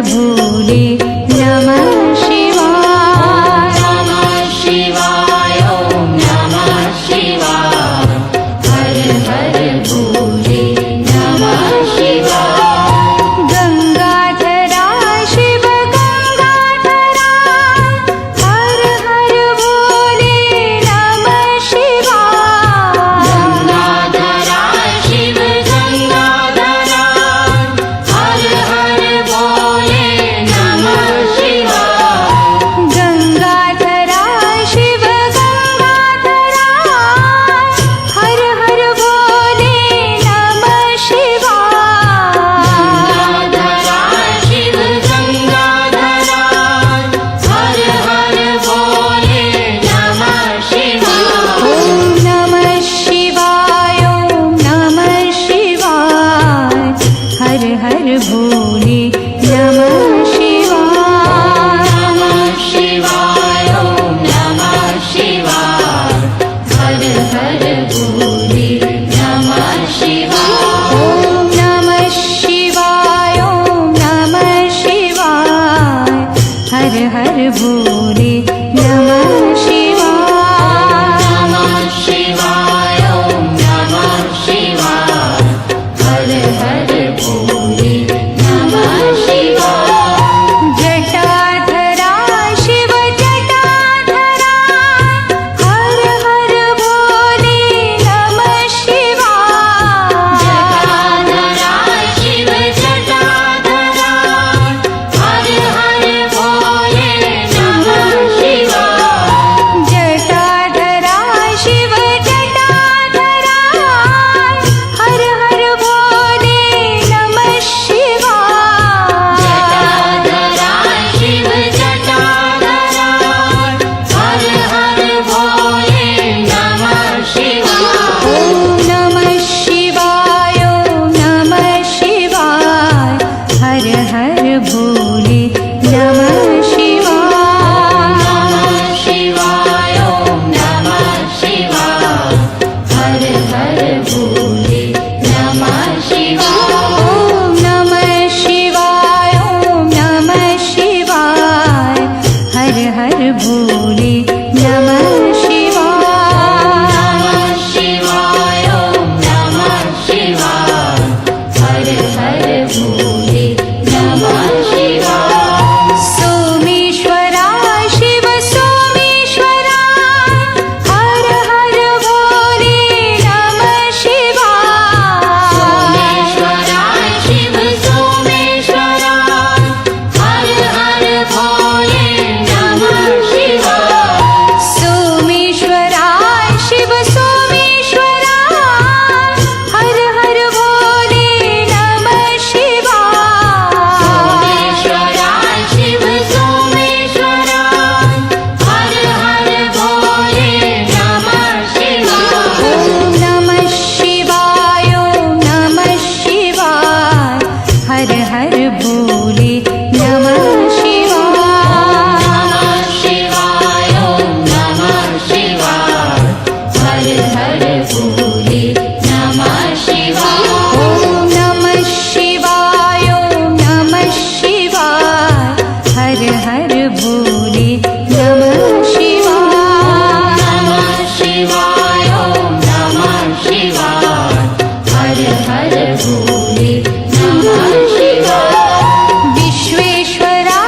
भोले नमः शिवाय। नमः शिवाय ॐ नमः शिवाय। हर हर भोले नमः शिवाय। गंगाधरा शिव गंगाधरा हर हर भोले नमः शिवाय। गंगाधरा शिव गंगाधरा हर हर भोले नमः शिवाय। गंगाधरा शिव गंगाधरा हर हर भोले नमः शिवाय। गंगाधरा शिव गंगाधरा हर हर भोले नमः शिवाय। ॐ नमः शिवाय ॐ नमः शिवाय। हर हर भोले नमः शिवाय। नमः शिवाय ॐ नमः शिवाय। हर हर भोले नमः शिवाय। ॐ नमः शिवाय ॐ नमः शिवाय। हर हर भोले नमः शिवाय। नमः शिवाय ॐ नमः शिवाय। हर हर भोले नमः शिवाय। जटाधरा शिव जटाधरा हर हर भोले नमः शिवाय। जटाधरा शिव जटाधरा हर हर भोले नमः शिवाय। जटाधरा शिव जटाधरा हर हर भोले नमः शिवाय। जटाधरा शिव जटाधरा हर हर भोले नमः शिवाय। ॐ नमः शिवाय ॐ नमः शिवाय। हर हर भोले नमः शिवाय। नमः शिवाय ॐ नमः शिवाय। हर हर भोले नमः शिवाय। ॐ नमः शिवाय ॐ नमः शिवाय। हर हर भोले नमः शिवाय। नमः शिवाय ॐ नमः शिवाय। हर हर भोले नमः शिवाय। सोमेश्वरा शिव सोमेश्वरा हर हर भोले नमः शिवाय। सोमेश्वरा शिव सोमेश्वरा हर हर भोले नमः शिवाय। सोमेश्वरा शिव सोमेश्वरा हर हर भोले नमः शिवाय। सोमेश्वरा शिव सोमेश्वरा हर हर भोले नमः शिवाय। ॐ नमः शिवाय ॐ नमः शिवाय। हर हर भोले नमः शिवाय। नमः शिवाय ॐ नमः शिवाय। हर हर भोले नमः शिवाय। ॐ नमः शिवाय ॐ नमः शिवाय। हर हर भोले नमः शिवाय। नमः शिवाय ॐ नमः शिवाय। हर हर भोले नमः शिवाय। विश्वेश्वरा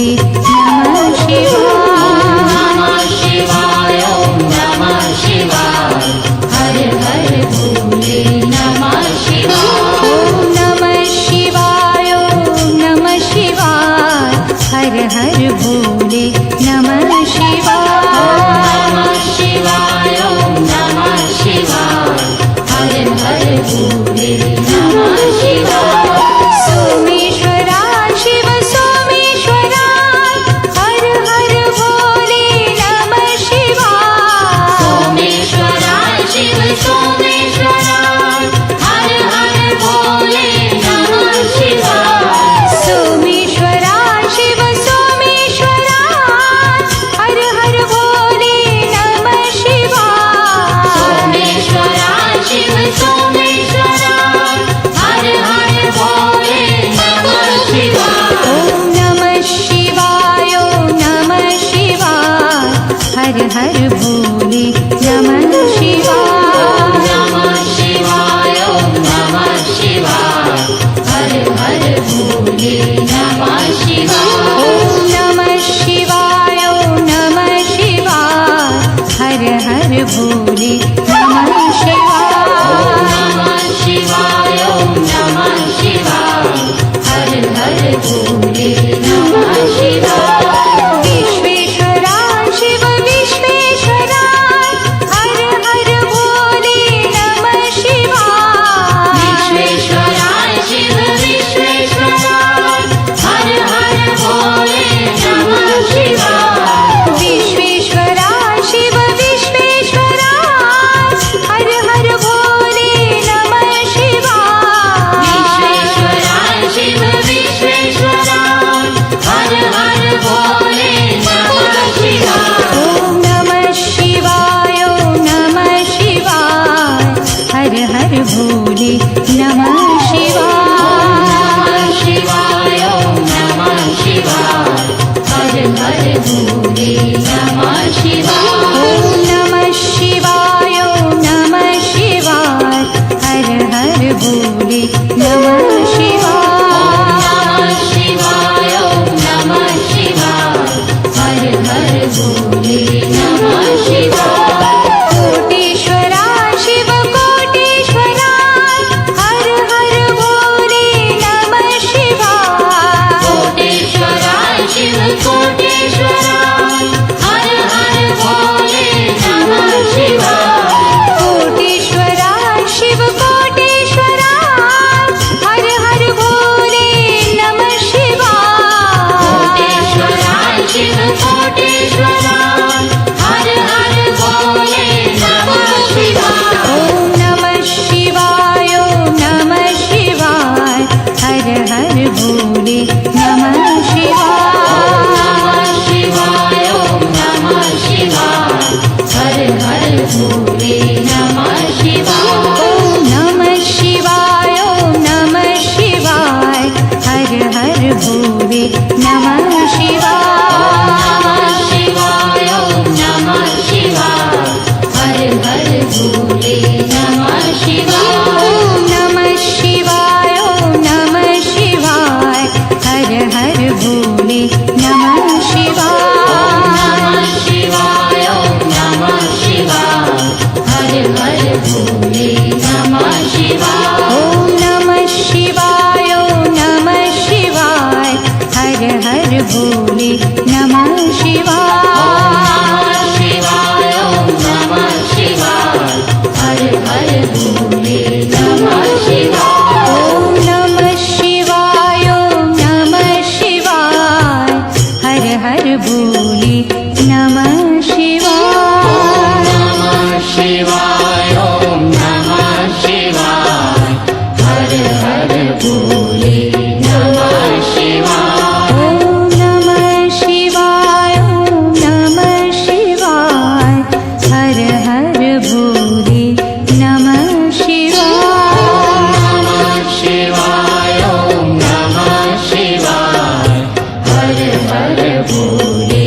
भोले नमः शिवाय। नमः शिवाय ओम नमः शिवाय हर हर भोले नमः शिवाय। ओम नमः शिवाय ओम नमः शिवाय हर हर भोले नमः शिवाय। नमः शिवाय ओम नमः शिवाय हर हर भोले नमः शिवाय। सोमेश्वरा शिव सोमेश्वरा हर हर भोले नमः शिवाय। सोमेश्वरा शिव सोमेश्वरा हर हर भोले नमः शिवाय। सोमेश्वरा शिव सोमेश्वरा हर हर भोले नमः शिवाय। सोमेश्वरा शिव सोमेश्वरा हर हर भोले नमः शिवाय। ओम नमः शिवाय ओम नमः शिवाय हर हर भोले नमः शिवाय। नमः शिवाय ओम नमः शिवाय हर हर भोले नमः शिवाय। ओम नमः शिवाय ओम नमः शिवाय हर हर भोले नमः शिवाय। नमः शिवाय ओम नमः शिवाय हर हर भोले नमः शिवाय। विश्वेश्वरा शिव विश्वेश्वरा हर हर भोले नमः शिवाय। विश्वेश्वरा शिव विश्वेश्वरा हर हर भोले नमः शिवाय। विश्वेश्वरा शिव विश्वेश्वरा हर हर भोले नमः शिवाय। विश्वेश्वरा शिव विश्वेश्वरा हर हर भोले नमः शिवाय। ओम नमः शिवाय ओम नमः शिवाय हर हर भोले नमः शिवाय। नमः शिवाय ओम नमः शिवाय हर हर भोले नमः शिवाय। ओम नमः शिवाय ओम नमः शिवाय हर हर भोले नमः शिवाय। नमः शिवाय ओम नमः शिवाय हर हर भोले नमः शिवाय। कोटेश्वरा शिव कोटेश्वरा हर हर भोले नमः शिवाय। कोटेश्वरा शिव कोटेश्वरा हर हर भोले नमः शिवाय। कोटेश्वरा शिव कोटेश्वरा हर हर भोले नमः शिवाय। कोटेश्वरा शिव कोटेश्वरा हर हर भोले नमः शिवाय। ओम नमः शिवाय ओम नमः शिवाय हर हर भोले नमः शिवाय। नमः शिवाय ओम नमः शिवाय हर हर भोले नमः शिवाय। ओम नमः शिवाय ओम नमः शिवाय हर हर भोले नमः शिवाय। नमः शिवाय ओम नमः शिवाय हर हर भोले नमः शिवाय। ओम नमः शिवाय ओम नमः शिवाय हर हर भोले नमः शिवाय। नमः शिवाय ओम नमः शिवाय हर हर भोले नमः शिवाय। ओम नमः शिवाय ओम नमः शिवाय हर हर भोले नमः शिवाय। नमः शिवाय ओम नमः शिवाय हर हर भोले नमः शिवाय। ओम नमः शिवाय ओम नमः शिवाय हर हर भोले नमः शिवाय। नमः शिवाय ओम नमः शिवाय हर हर भोले नमः शिवाय। ओम नमः शिवाय ओम नमः शिवाय हर हर भोले नमः शिवाय। नमः शिवाय ओम नमः शिवाय हर हर भोले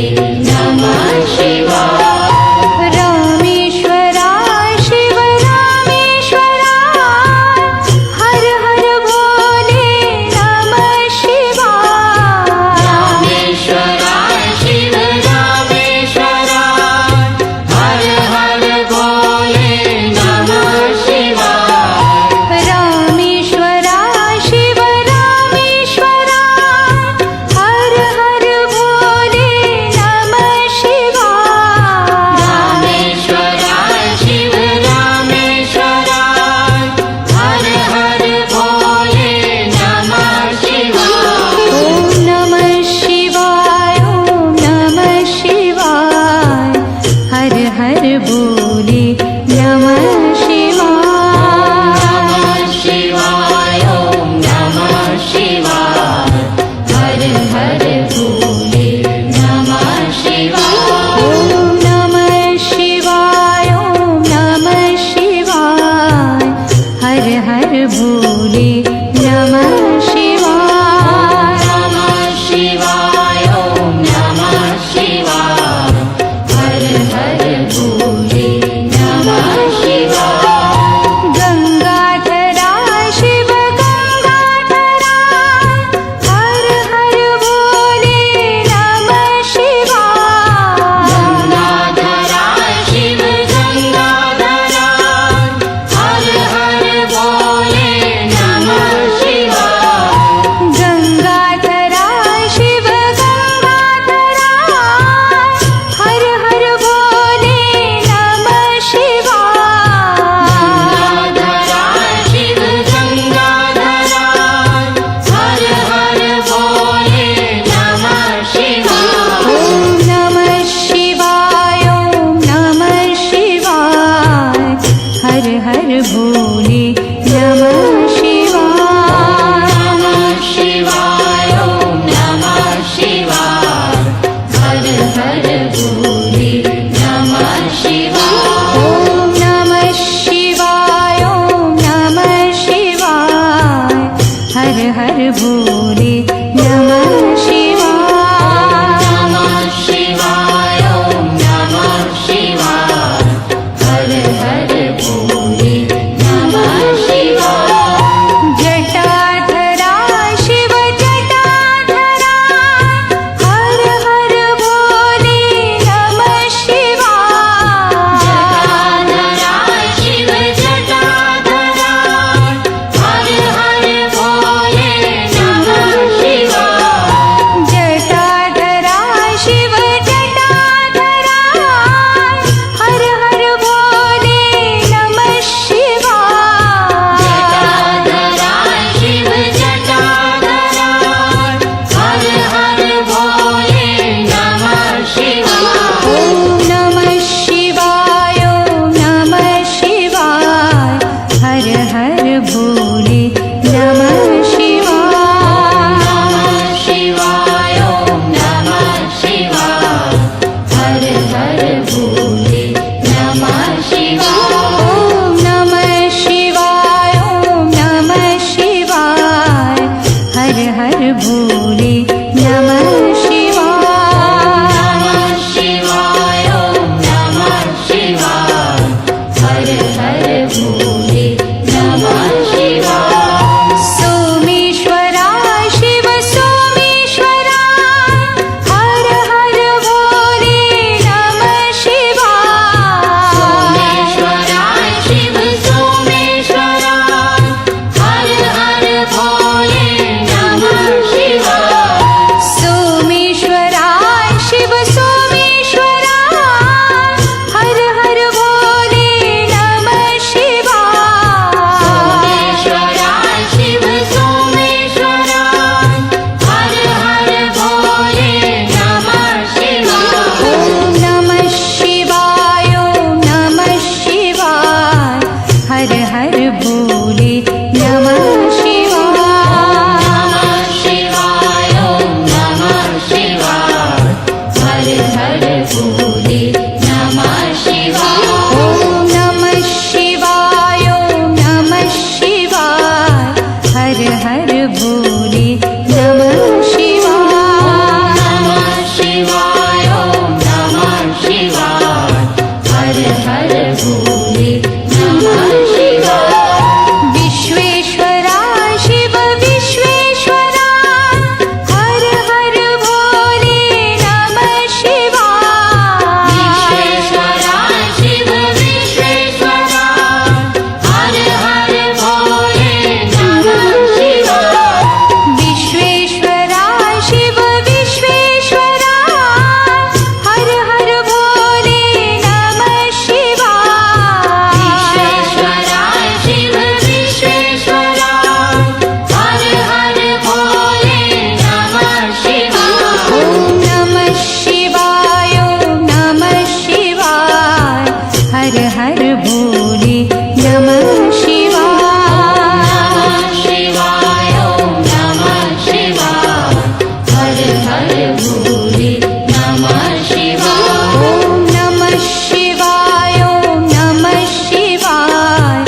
हर भोले नमः शिवाय ॐ नमः शिवाय ॐ नमः शिवाय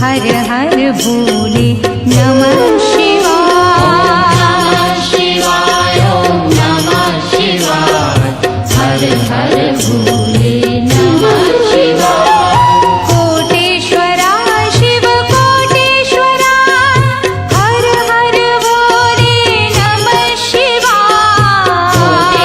हर हर भोले नमः शिवाय नमः शिवाय ॐ नमः शिवाय हर हर भोले नमः शिवाय कोटेश्वरा शिव कोटेश्वरा हर हर भोले नमः शिवाय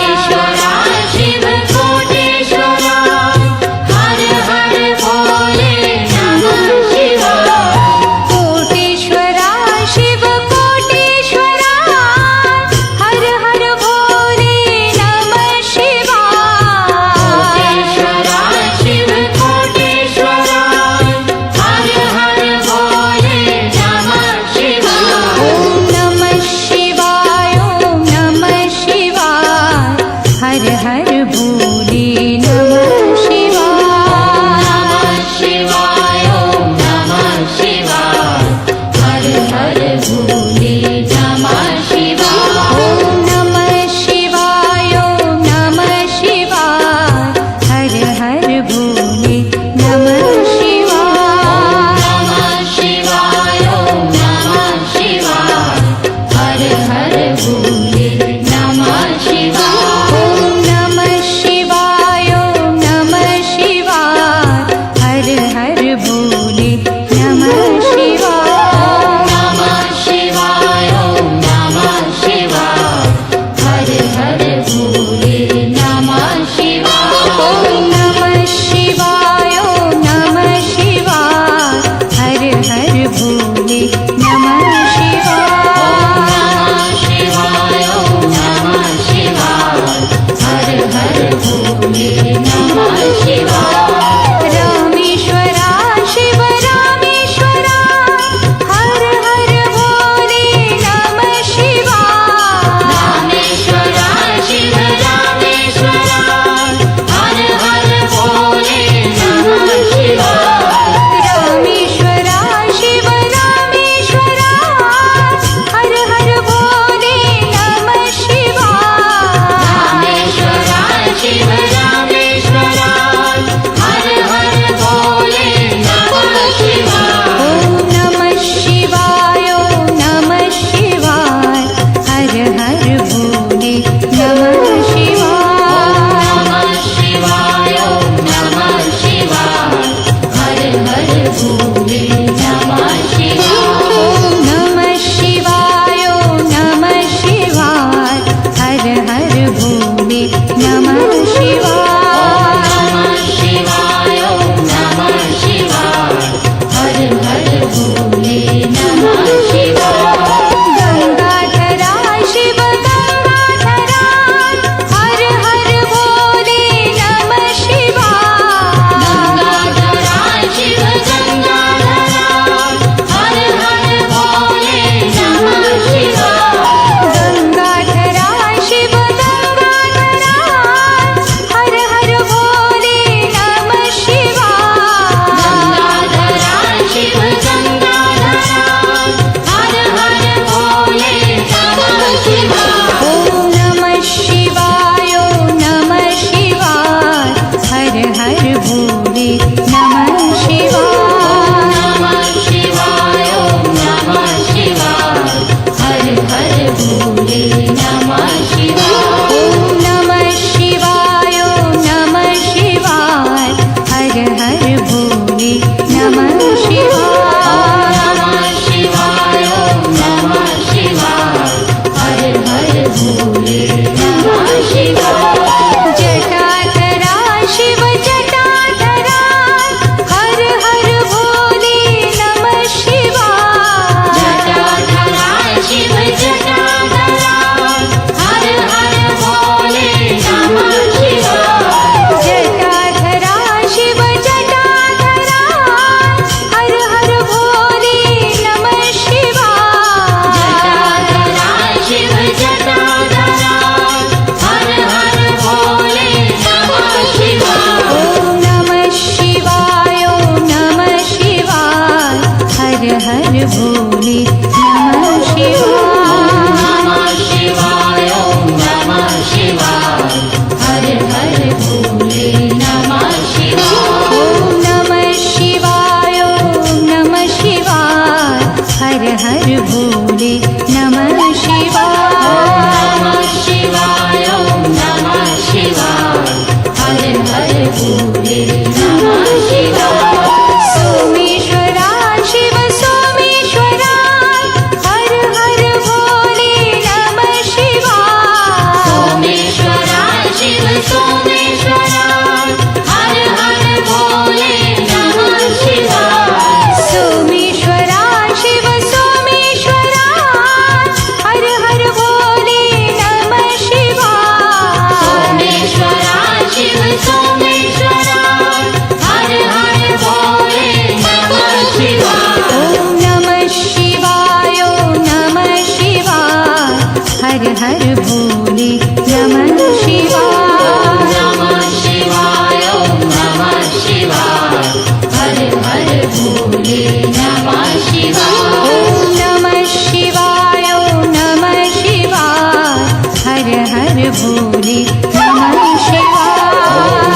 भोले नमः शिवाय।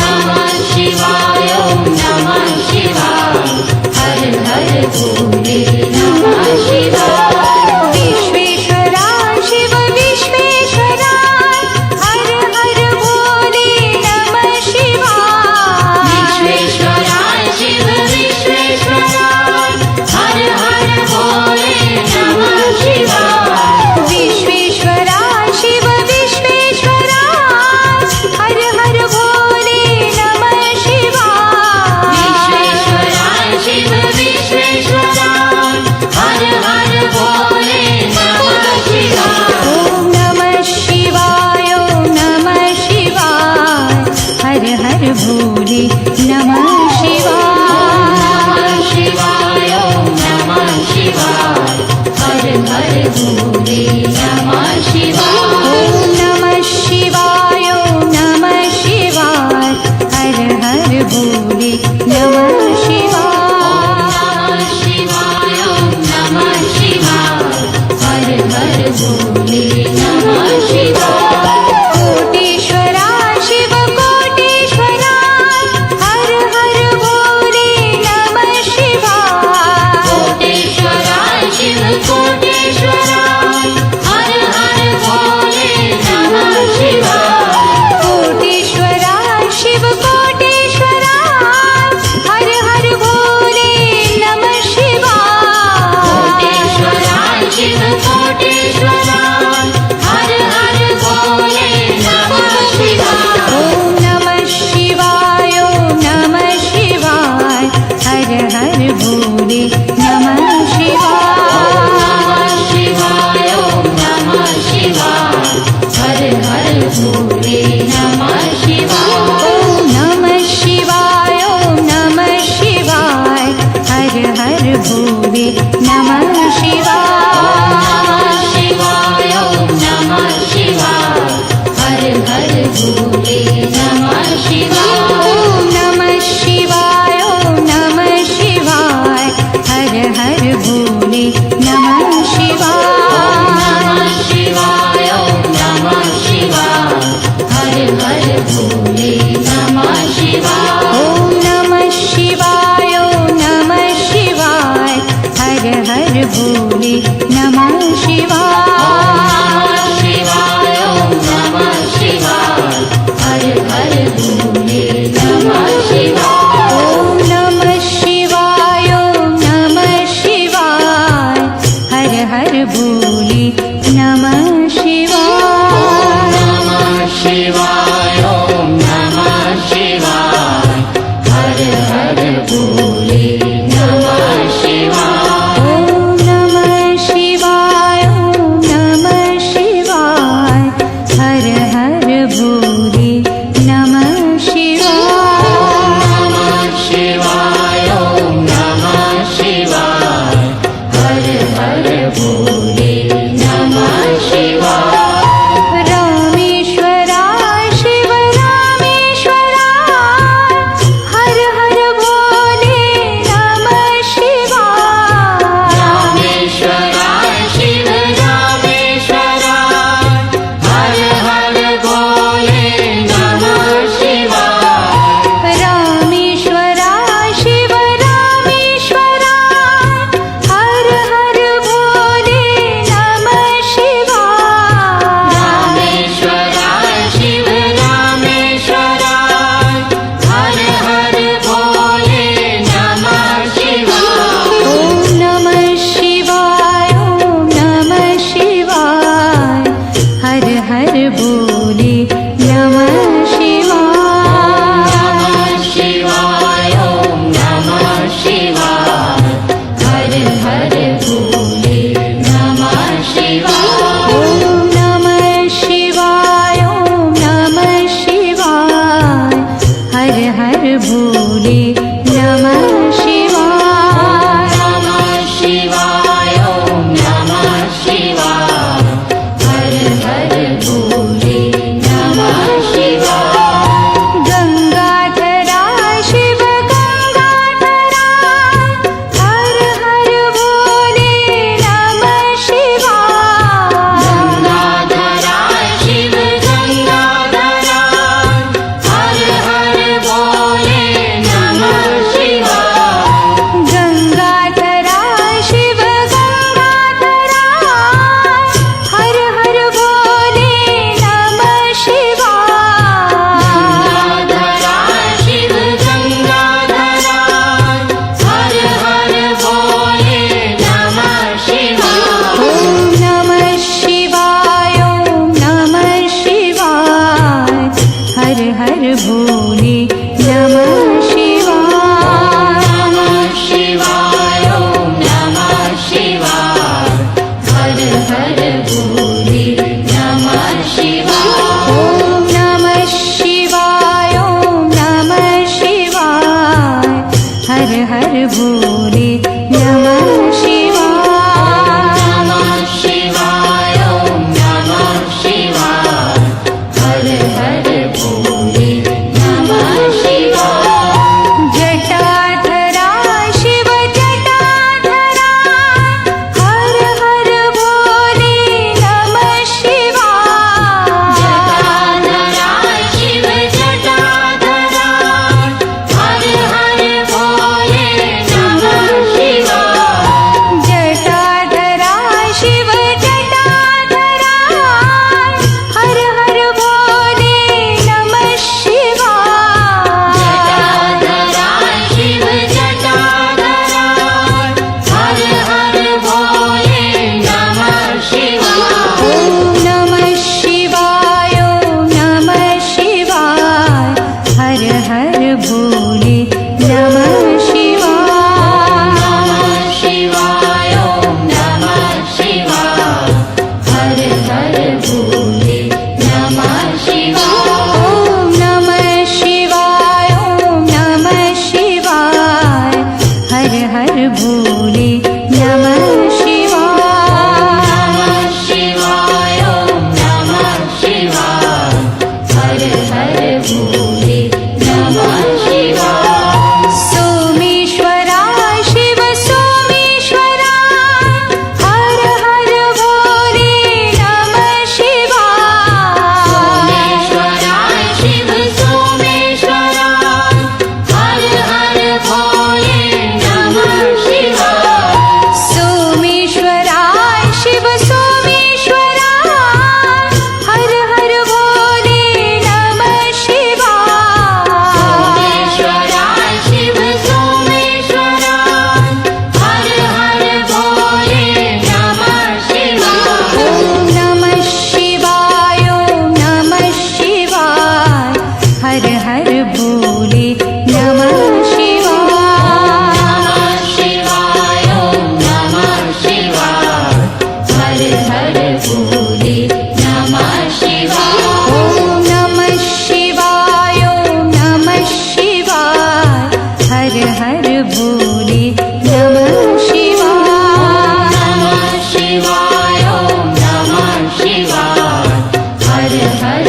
नमः शिवाय ओम नमः शिवाय हर हर भोले नमः शिवाय। विश्वेश्वरा शिव विश्वेश्वरा हर हर भोले नमः शिवाय। विश्वेश्वरा शिव विश्वेश्वरा हर हर भोले नमः शिवाय। विश्वेश्वरा शिव विश्वेश्वरा हर हर भोले नमः शिवाय। विश्वेश्वरा शिव विश्वेश्वरा हर हर भोले नमः शिवाय। ओम नमः शिवाय ओम नमः शिवाय हर हर भोले नमः शिवाय। शिवाय ओम नमः शिवाय हर हर भोले नमः शिवाय। ओम नमः शिवाय ओम नमः शिवाय हर हर भोले नमः शिवाय। शिवाय ओम नमः शिवाय हर हर भोले नमः शिवाय। कोटेश्वरा शिव कोटेश्वरा हर हर भोले नमः शिवाय। कोटेश्वरा शिव कोटेश्वरा हर हर भोले नमः शिवाय। कोटेश्वरा शिव कोटेश्वरा हर हर भोले नमः शिवाय। कोटेश्वरा शिव कोटेश्वरा हर हर भोले नमः शिवाय। ओम नमः शिवाय ओम नमः शिवाय हर हर भोले नमः शिवाय। शिवाय ओम नमः शिवाय हर हर भोले नमः शिवाय। ओम नमः शिवाय ओम नमः शिवाय हर हर भोले नमः शिवाय। शिवाय ओम नमः शिवाय हर हर भोले नमः शिवाय। ओम नमः शिवाय ओम नमः शिवाय हर हर भोले नमः शिवाय। शिवाय ओम नमः शिवाय हर हर भोले नमः शिवाय। ओम नमः शिवाय ओम नमः शिवाय हर हर भोले नमः शिवाय। शिवाय ओम नमः शिवाय हर हर भोले नमः शिवाय। ओम नमः शिवाय ओम नमः शिवाय हर हर भोले नमः शिवाय। नमः शिवाय ओम नमः शिवाय हर हर भोले नमः शिवाय। ओम नमः शिवाय ओम नमः शिवाय हर हर भोले नमः शिवाय। नमः शिवाय ओम नमः शिवाय हर हर भोले नमः शिवाय। रामेश्वरा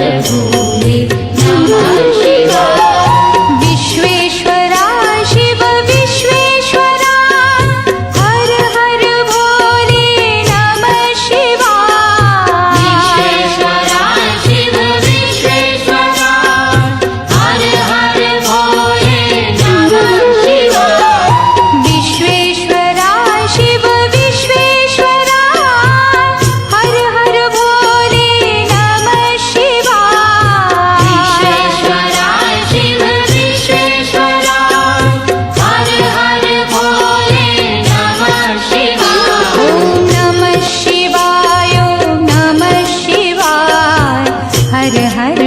भोले नमः शिवाय विश्वेश्वरा शिव विश्वेश्वरा हर हर भोले नमः शिवाय विश्वेश्वरा शिव विश्वेश्वरा हर हर भोले नमः शिवाय विश्वेश्वरा शिव विश्वेश्वरा हर हर भोले नमः शिवाय विश्वेश्वरा शिव विश्वेश्वरा हर हर भोले नमः शिवाय ॐ नमः शिवाय ॐ नमः शिवाय हर हर